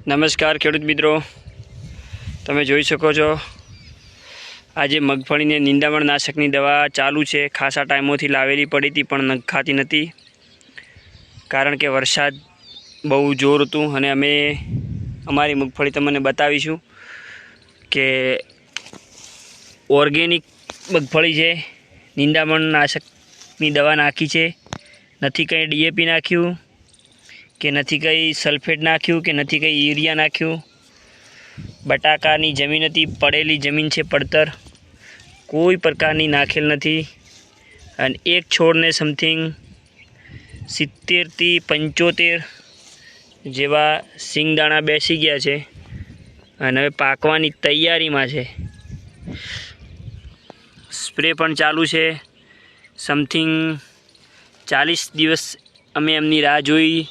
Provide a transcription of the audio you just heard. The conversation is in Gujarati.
નમસ્કાર ખેડૂત મિત્રો, તમે જોઈ શકો છો આજે મગફળીને નિંદામણ નાશકની દવા ચાલુ છે. ખાસા ટાઈમોથી લાવેલી પડી હતી પણ નખાતી નથી, કારણ કે વરસાદ બહુ જોર હતું. અને અમે અમારી મગફળી તમને બતાવીશું કે ઓર્ગેનિક મગફળી છે. નિંદામણ નાશકની દવા નાખી છે, નથી કંઈ ડીએપી નાખ્યું કે નથી કંઈ સલ્ફેટ નાખ્યું કે નથી કંઈ યુરિયા નાખ્યું. બટાકાની જમીન હતી, પડેલી જમીન છે, પડતર કોઈ પ્રકારની નાખેલ નથી. અને એક છોડને સમથિંગ 70થી 75 જેવા સિંગદાણા બેસી ગયા છે અને હવે પાકવાની તૈયારીમાં છે. સ્પ્રે પણ ચાલુ છે. સમથિંગ 40 દિવસ અમે એમની રાહ જોઈ.